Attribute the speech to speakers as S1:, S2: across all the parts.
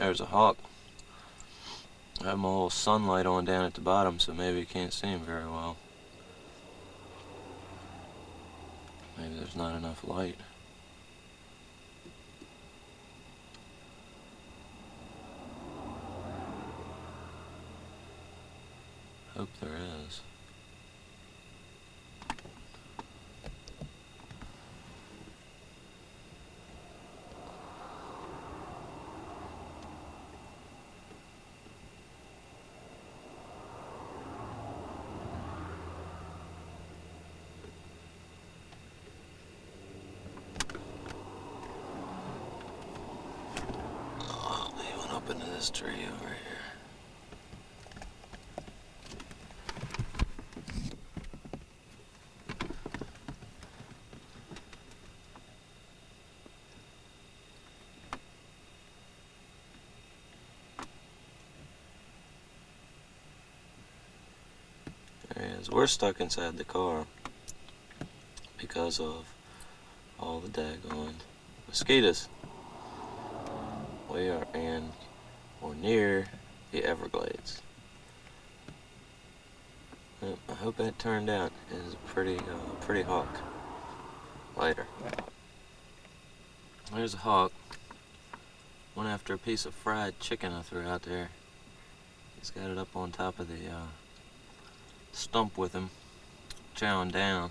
S1: There's a hawk. I have my little sunlight on down at the bottom, so maybe you can't see him very well. Maybe there's not enough light. Hope there is. Oh, he went up into this tree over here. There he is. We're stuck inside the car because of all the daggone mosquitoes. We are in or near the Everglades. Well, I hope that turned out as a pretty hawk. Later. There's a hawk. Went after a piece of fried chicken I threw out there. He's got it up on top of the stump with him, chowing down.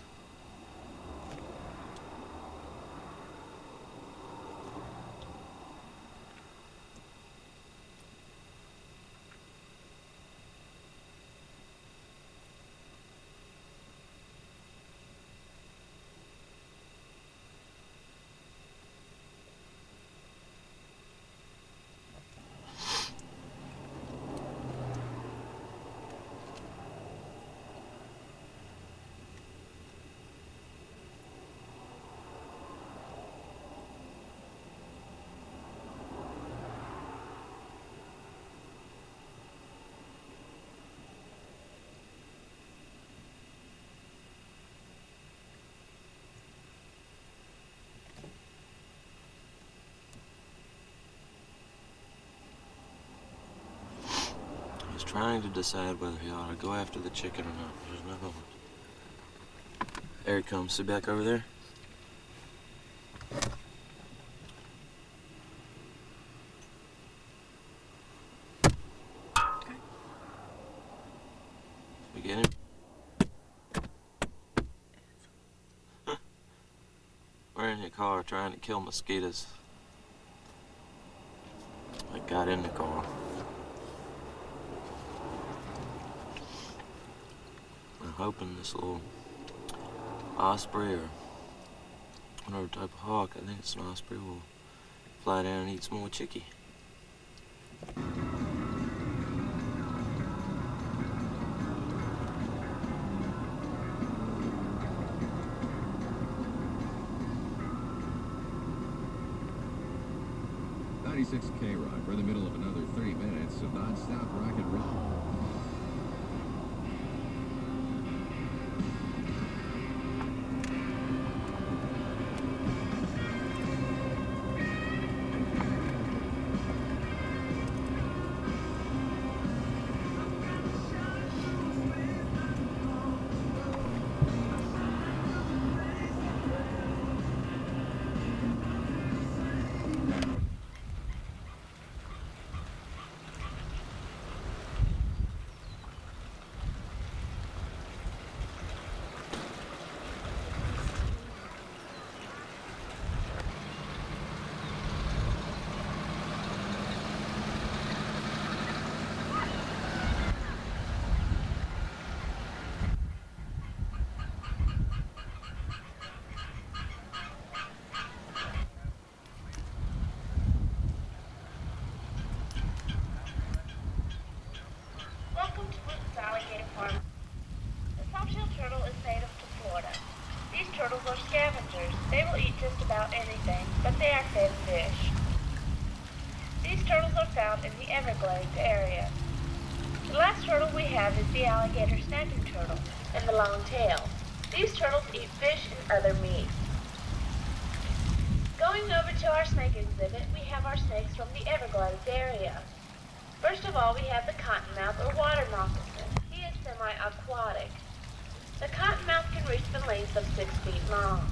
S1: Trying to decide whether he ought to go after the chicken or not. There's no. There he comes. Sit back over there. Okay. We get him? We're in the car trying to kill mosquitoes. I got in the car. Hoping this little osprey or whatever type of hawk, I think it's an osprey, will fly down and eat some more chickie.
S2: K-Rock for the middle of another 30 minutes of non-stop rock and roll.
S3: They will eat just about anything, but they are fed fish. These turtles are found in the Everglades area. The last turtle we have is the alligator snapping turtle and the long tail. These turtles eat fish and other meat. Going over to our snake exhibit, we have our snakes from the Everglades area. First of all, we have the cottonmouth or water moccasin. He is semi-aquatic. The cottonmouth can reach the length of 6 feet long.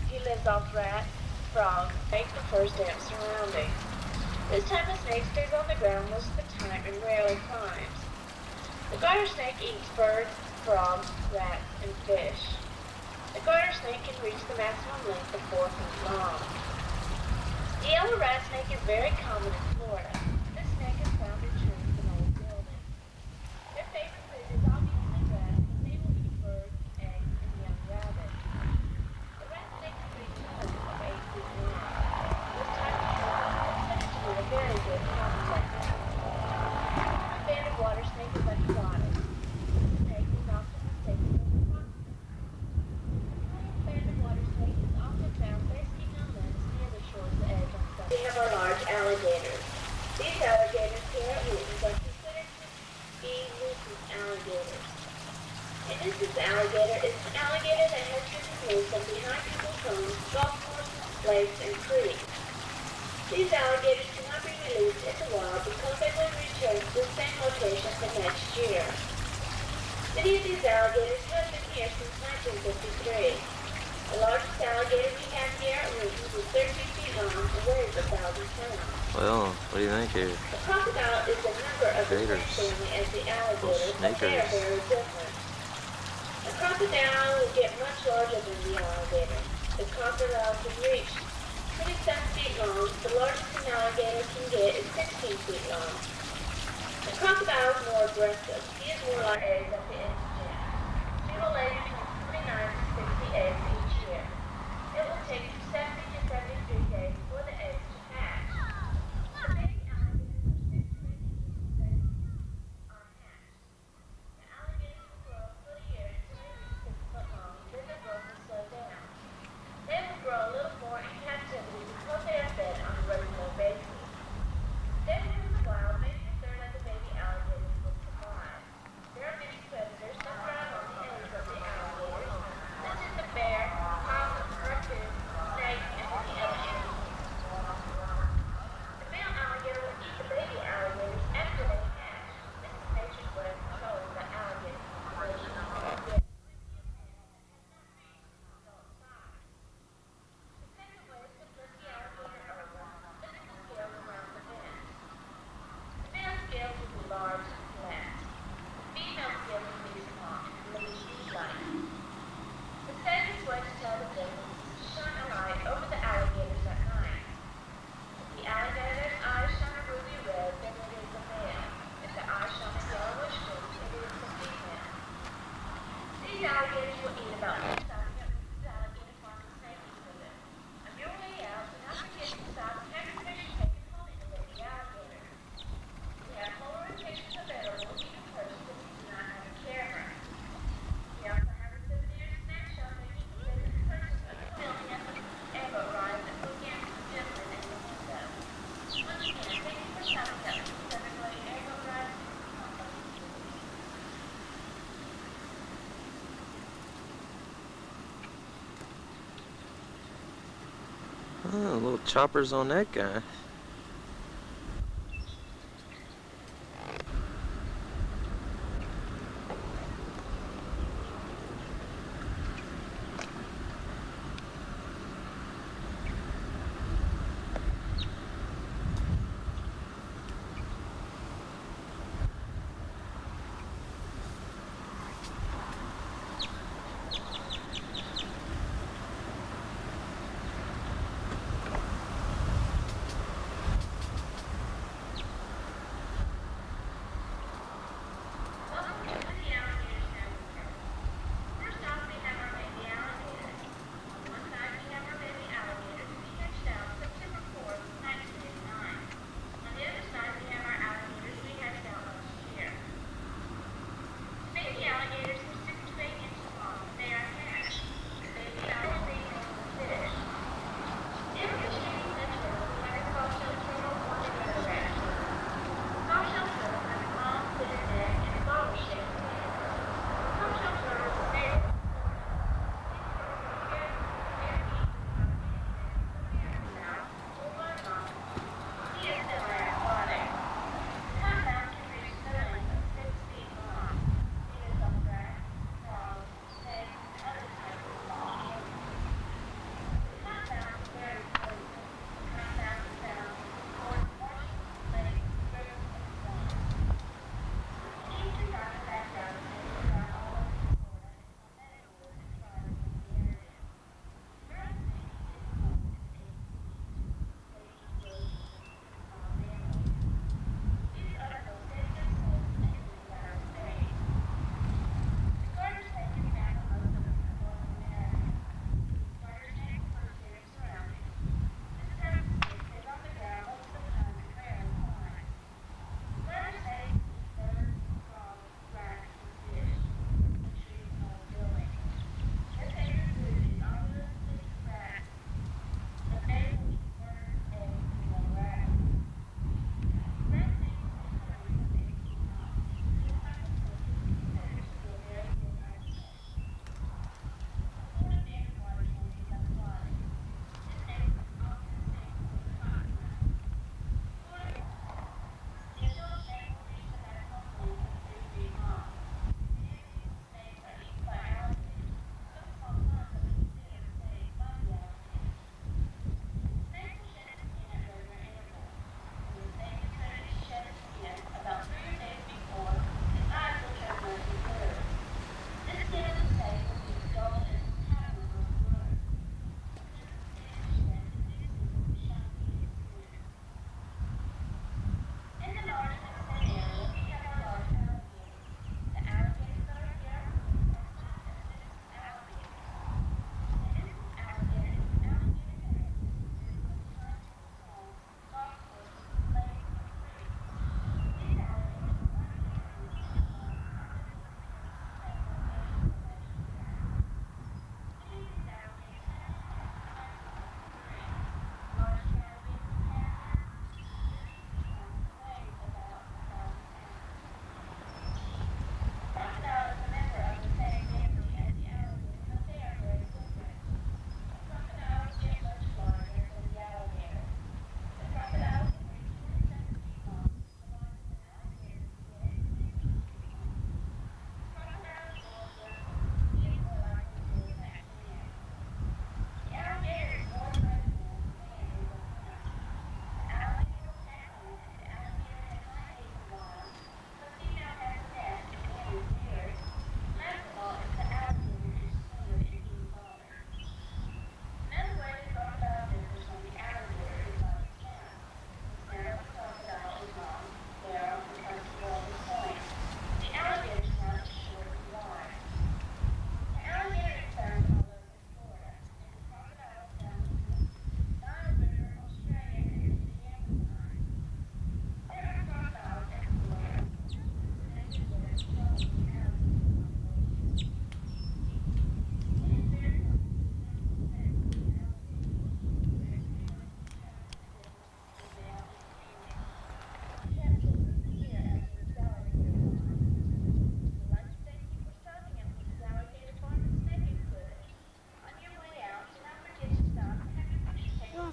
S3: He lives off rats, frogs, and prefers damp surroundings. This type of snake stays on the ground most of the time and rarely climbs. The garter snake eats birds, frogs, rats, and fish. The garter snake can reach the maximum length of 4 feet long. The yellow rat snake is very common in Florida. This snake is found in trees and old buildings. Their favorite food is obviously grass, but they will eat birds, eggs, and young rabbits. The rat snake can reach a length of 8 feet long. This type of snake is considered to be a very good habitat. The banded water snake is aquatic. This snake is often mistaken for the fox. The banded water snake is often found basking on limbs near the shore's edge on some. We have our large alligators. These alligators here at Wheaton's are considered to be nuisance alligators. A nuisance alligator is an alligator that has been removed from behind people's homes, golf courses, lakes, and creeks. These alligators cannot be released in the wild because they will return to the same location the next year. Many of these alligators have been here since 1953. The largest alligator we have here at Wheaton's is 13 feet long and weighs 1,000 pounds.
S1: Well, what do you think here?
S3: The crocodile is a member of the same family as the alligator, but they are very different. The crocodile will get much larger than the alligator. The crocodile can reach 27 feet long. The largest an alligator can get is 16 feet long. The crocodile is more aggressive. He is more like eggs at the end of June. She will lay between 29 to 60 eggs each year. It will take 70 to 73 days for the eggs to hatch. The baby alligators are 6 to 8 weeks old are hatched. The alligators will grow a foot a year until they reach 6 foot long, then the growth will slow down. They will grow a little more in captivity because they are fed on a regular basis. Then in the wild, maybe a third of the baby alligators will survive. There are many predators that thrive on the eggs of the alligators, such as the bear, possum, raccoon, snake, and many other animals. The male alligator will eat the baby alligators after they hatch. This is nature's way of controlling the alligator population. Scales will be large and flat. The female scales will be small and bluish light. The safest way to tell the difference is to shine a light over the alligators at night. If the alligator's eyes shine a ruby red, then it is a male. If the eyes shine a yellowish green, it is a female. These alligators will eat about 2,000 alligator farm and snake exhibit. On your way out, do not forget to stop and have your picture taken holding the baby alligator. We have polarizations available if you purchase if you do not have a camera. We also have a souvenir snapshot that you can visit and purchase a filming of the Evo ride that will get to Gentleman in the window. Once again, thank you for shopping at the Everglades Evo ride.
S1: Oh, little choppers on that guy.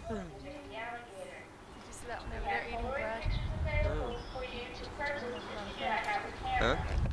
S3: Did
S4: you see that one over there eating bread?
S3: available for you to purchase if you do not have a
S1: Huh?
S3: camera.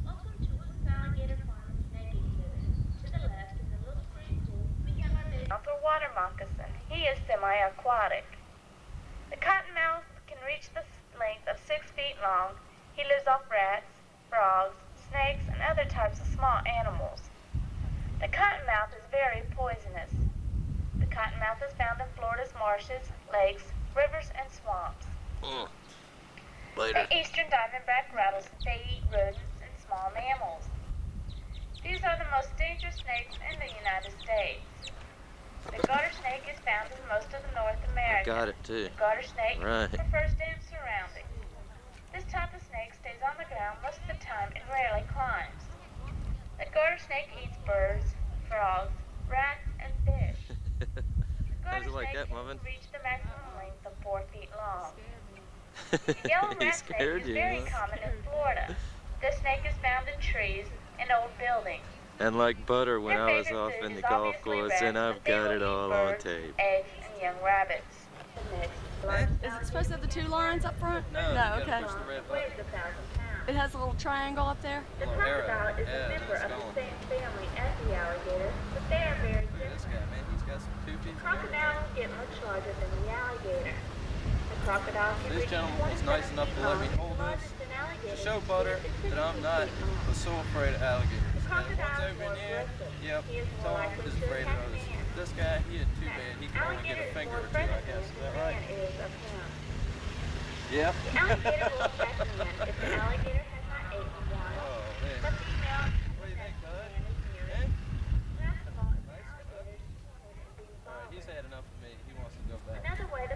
S3: Welcome to Woods Alligator Farm and Snake Exhibit. To the left, in the little green pool, we have our big water moccasin. He is semi-aquatic. The cottonmouth can reach the length of 6 feet long. He lives off rats, frogs, snakes, and other types of small animals. The cottonmouth is very poisonous. The cottonmouth is found in Florida's marshes, lakes, rivers, and swamps.
S1: Later.
S3: The eastern diamondback rattlesnake, they eat rodents and small mammals. These are the most dangerous snakes in the United States. The garter snake is found in most of North America.
S1: I got it too.
S3: The garter snake
S1: Right.
S3: prefers damp surroundings. This type of snake stays on the ground most of the time and rarely climbs. The garter snake eats birds, frogs, rats, and fish. The garter
S1: How's it like
S3: snake
S1: that,
S3: can
S1: Muffin?
S3: reach the maximum length of 4 feet long. The yellow
S1: He
S3: rat snake
S1: scared
S3: is
S1: you,
S3: very
S1: huh?
S3: common in Florida. This snake is found in trees and old buildings.
S1: And like butter when
S3: Their
S1: I was
S3: favorite
S1: off
S3: food
S1: in the
S3: is
S1: golf
S3: obviously
S1: course,
S3: rats,
S1: and
S3: but
S1: I've
S3: they
S1: got
S3: will
S1: it
S3: eat
S1: all on
S3: birds,
S1: tape.
S3: eggs, and young rabbits.
S4: Is it supposed to have the 2 lines up front? No, okay.
S3: Weighs 1,000 pounds.
S4: It has a little triangle up there.
S3: The crocodile is a member of the same family as the alligator, but they are very different. The crocodile will get much larger than the alligator. The crocodile can
S5: This
S3: reach
S5: gentleman was nice
S3: 27
S5: enough to
S3: feet
S5: let me
S3: long,
S5: hold
S3: larger
S5: this
S3: than alligators,
S5: to show Butter
S3: which is
S5: that I'm
S3: 50
S5: not
S3: feet long.
S5: so afraid of alligators.
S3: The
S5: And
S3: crocodile
S5: one's
S3: is
S5: over
S3: more
S5: in here,
S3: aggressive.
S5: yep,
S3: He is more
S5: Tom
S3: likely
S5: is
S3: to
S5: afraid
S3: attack
S5: of others.
S3: man.
S5: This guy, he isn't too bad. He can only get
S3: Alligator
S5: a
S3: is
S5: finger
S3: more
S5: or two, I
S3: friendly
S5: guess. Is
S3: than
S5: that right?
S3: man is of him.
S5: Yeah.
S3: The alligator will attack man if the alligator has not eaten one.
S5: Oh, man.
S3: The female
S5: What do you think,
S3: attacks
S5: bud?
S3: man is nearest.
S5: Eh?
S3: Last of all, if the alligator is cornered and being
S5: Alright, he's
S3: bothered.
S5: had enough of me. He wants to go back.
S3: Another way to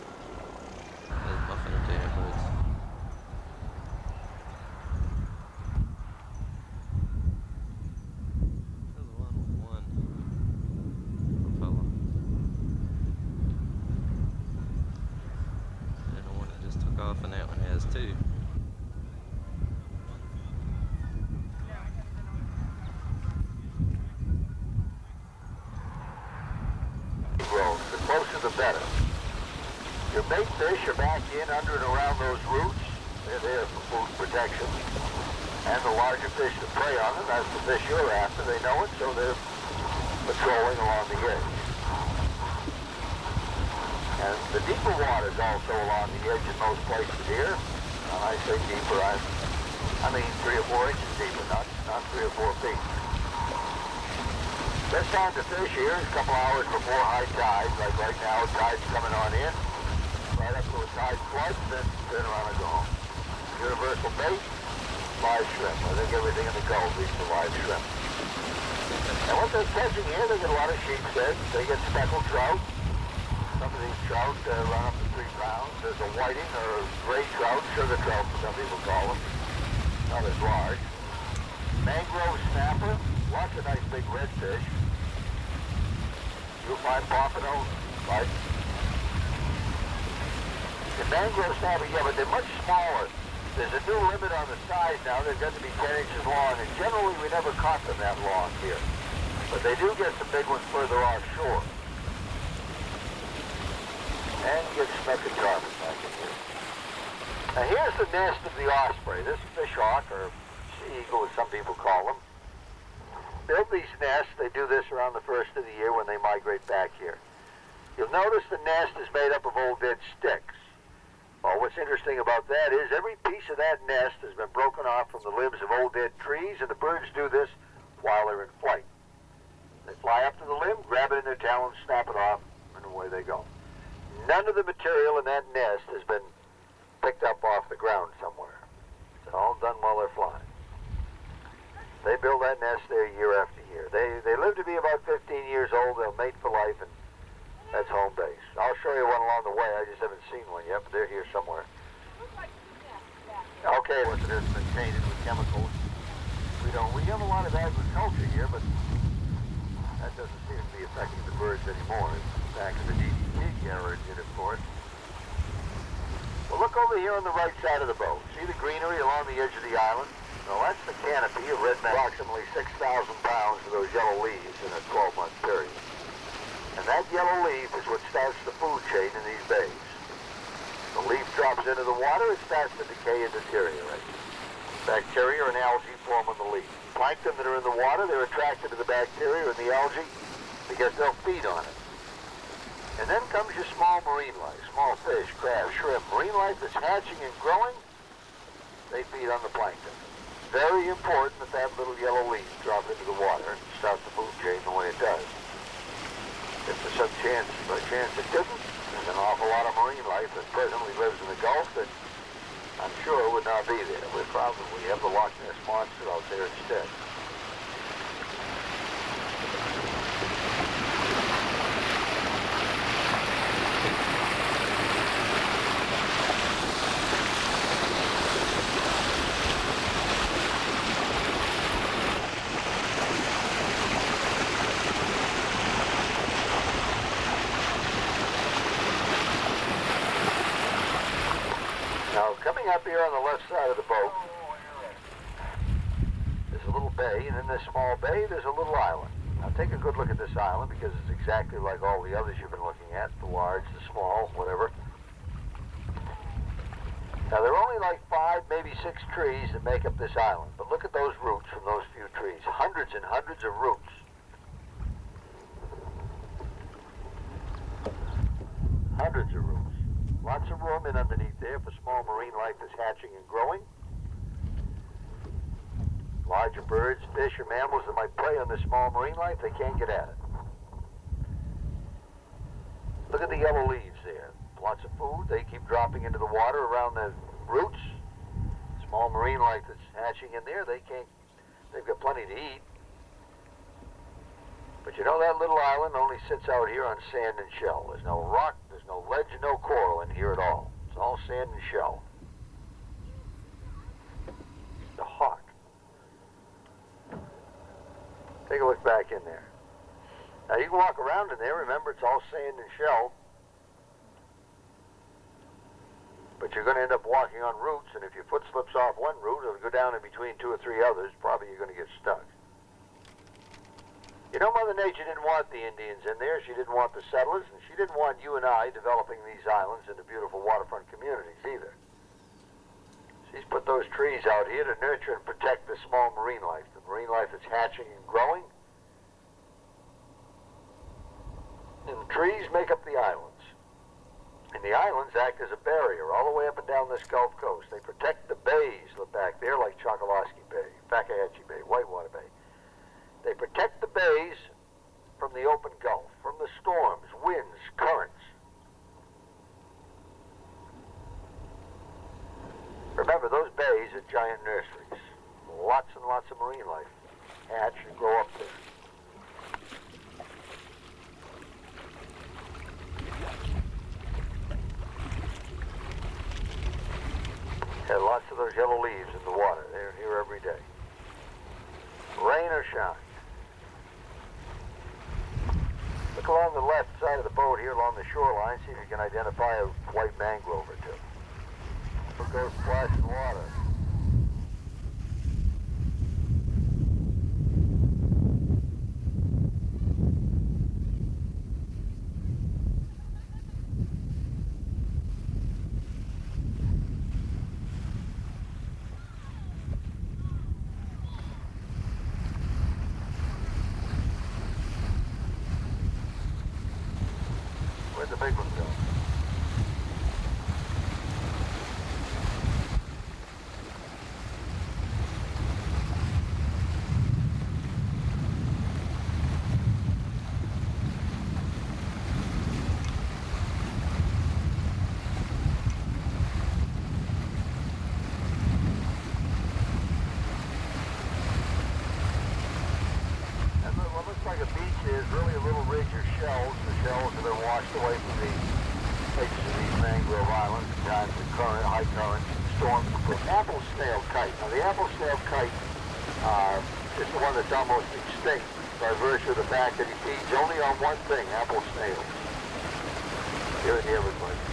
S1: There's Muffin up there, but there's one fella. And the one that just took off, and that one has 2.
S6: Grown. The closer the better. Your bait fish are back in under and around those roots. They're there for food protection. And the larger fish that prey on them, that's the fish you're after, they know it, so they're patrolling along the edge. And the deeper water is also along the edge in most places here. When I say deeper, I mean 3 or 4 inches deeper, not 3 or 4 feet. Best time to fish here is a couple hours before high tide. Like right now, tide's coming on in. Right up to a tide floods, then turn around and go home. Universal bait, live shrimp. I think everything in the Gulf eats the live shrimp. And what they're catching here, they get a lot of sheep's heads. They get speckled trout. Some of these trout run up to 3 pounds. There's a whiting or a gray trout, sugar trout, some people call them. Not as large. Mangrove snapper, lots of nice big redfish. You'll find pompano, right? The mangrove snapper, yeah, but they're much smaller. There's a new limit on the size now. They've got to be 10 inches long, and generally we never caught them that long here. But they do get some big ones further offshore. And you get speckled tarpon back in here. Now here's the nest of the osprey. This fish hawk, or sea eagle as some people call them, build these nests. They do this around the first of the year when they migrate back here. You'll notice the nest is made up of old dead sticks. Well, what's interesting about that is every piece of that nest has been broken off from the limbs of old dead trees, and the birds do this while they're in flight. They fly up to the limb, grab it in their talons, snap it off, and away they go. None of the material in that nest has been picked up off the ground somewhere. It's all done while they're flying. They build that nest there year after year. They live to be about 15 years old. They'll mate for life, and that's home base. I'll show you one along the way. I just haven't seen one yet, but they're here somewhere. Okay, it hasn't been tainted with chemicals. We have a lot of agriculture here, but that doesn't seem to be affecting the birds anymore. It's back in the DDT era, of course. Well, look over here on the right side of the boat. See the greenery along the edge of the island? Well, that's the canopy of red man. Approximately 6,000 pounds of those yellow leaves in a 12-month period. And that yellow leaf is what starts the food chain in these bays. The leaf drops into the water, it starts to decay and deteriorate. Bacteria and algae form on the leaf. Plankton that are in the water, they're attracted to the bacteria and the algae because they'll feed on it. And then comes your small marine life, small fish, crabs, shrimp. Marine life that's hatching and growing, they feed on the plankton. Very important that that little yellow leaf drop into the water and start the food chain the way it does. If there's some chance, by chance it didn't, there's an awful lot of marine life that presently lives in the Gulf that I'm sure would not be there. We'd probably have the Loch Ness Monster out there instead. Now, coming up here on the left side of the boat, there's a little bay, and in this small bay, there's a little island. Now, take a good look at this island, because it's exactly like all the others you've been looking at, the large, the small, whatever. Now, there are only like 5, maybe 6 trees that make up this island, but look at those roots from those few trees. Hundreds and hundreds of roots. Hundreds of roots. Lots of room in underneath there for small marine life that's hatching and growing. Larger birds, fish, or mammals that might prey on this small marine life, they can't get at it. Look at the yellow leaves there. Lots of food. They keep dropping into the water around the roots. Small marine life that's hatching in there, they've got plenty to eat. But you know, that little island only sits out here on sand and shell. There's no rock, there's no ledge, and no coral in here at all. It's all sand and shell. The hawk. Take a look back in there. Now you can walk around in there. Remember, it's all sand and shell. But you're going to end up walking on roots, and if your foot slips off one root, it'll go down in between 2 or 3 others. Probably you're going to get stuck. You know, Mother Nature didn't want the Indians in there. She didn't want the settlers, and she didn't want you and I developing these islands into beautiful waterfront communities either. She's put those trees out here to nurture and protect the small marine life, the marine life that's hatching and growing. And the trees make up the islands. And the islands act as a barrier all the way up and down this Gulf Coast. They protect the bays, look back there, like Chokoloskee Bay, Fakahatchee Bay, Whitewater Bay. They protect the bays from the open Gulf, from the storms, winds, currents. Remember, those bays are giant nurseries. Lots and lots of marine life hatch and grow up there. And lots of those yellow leaves in the water. They're here every day. Rain or shine. Look along the left side of the boat here along the shoreline, see if you can identify a white mangrove or two. Look, goes splashing water. Where'd the big one go? And what looks like a beach is really a little ridge of shells. The shells have been washed away from the edges of these mangrove islands in times of current, high currents, storms. The apple snail kite. Now the apple snail kite is the one that's almost extinct by virtue of the fact that he feeds only on one thing, apple snails, here in the Everglades.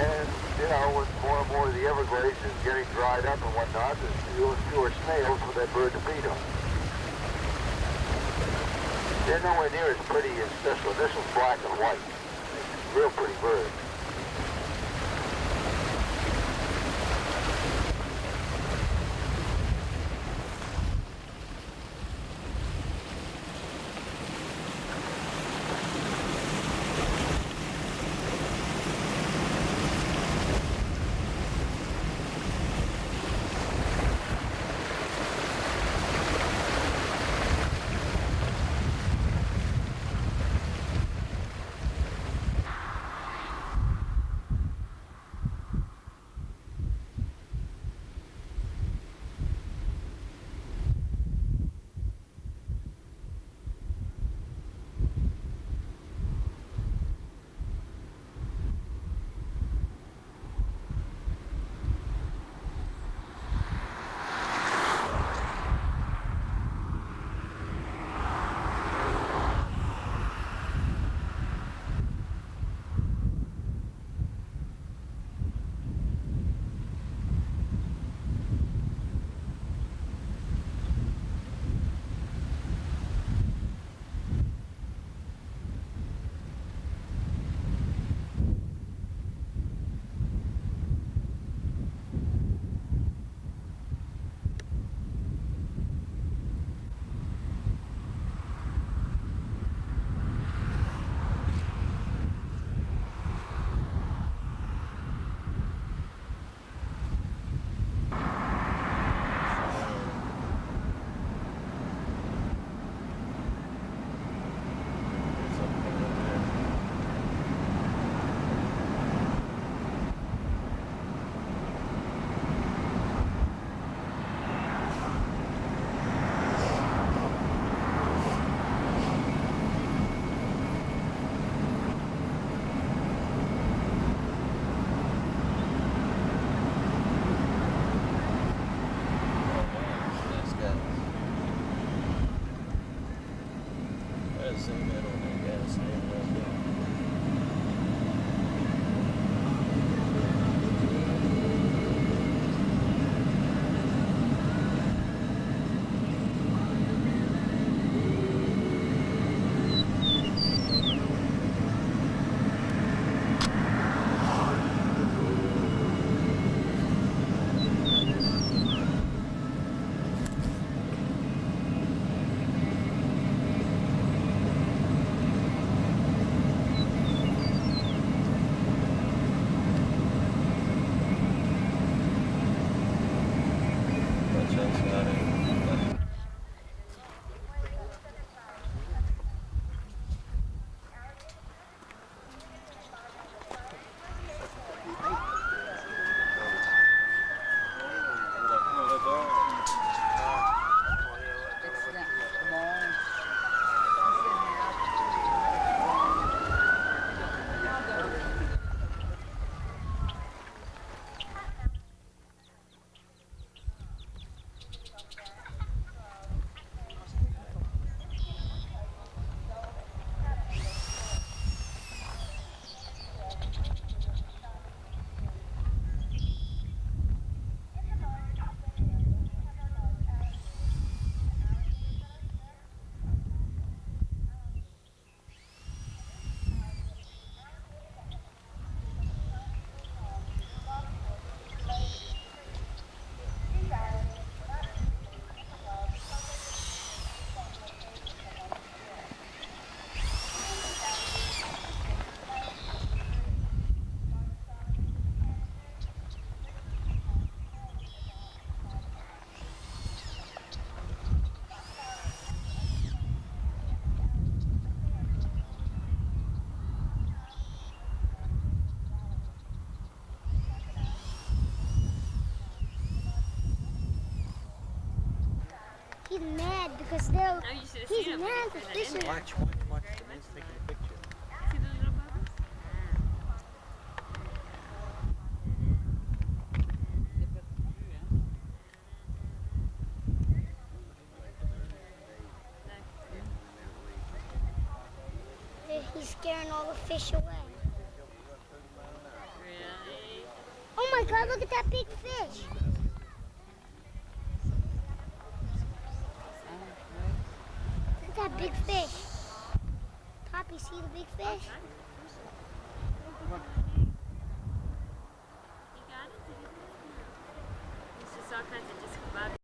S6: And, you know, with more and more of the Everglades is getting dried up and whatnot, there's fewer and fewer snails for that bird to feed on. They're nowhere near as pretty as this one. This one's black and white. Real pretty bird.
S7: He's mad because they're.
S4: Oh, you should have
S7: He's
S4: seen him.
S7: mad for fishing.
S8: Watch. The man's taking a picture.
S4: See those little bubbles?
S7: He's scaring all the fish away.
S4: Really?
S7: Oh my God! Look at that big fish. Look at that big fish. Poppy, see the big fish?
S4: You got it? It's just all kinds of discombobulated.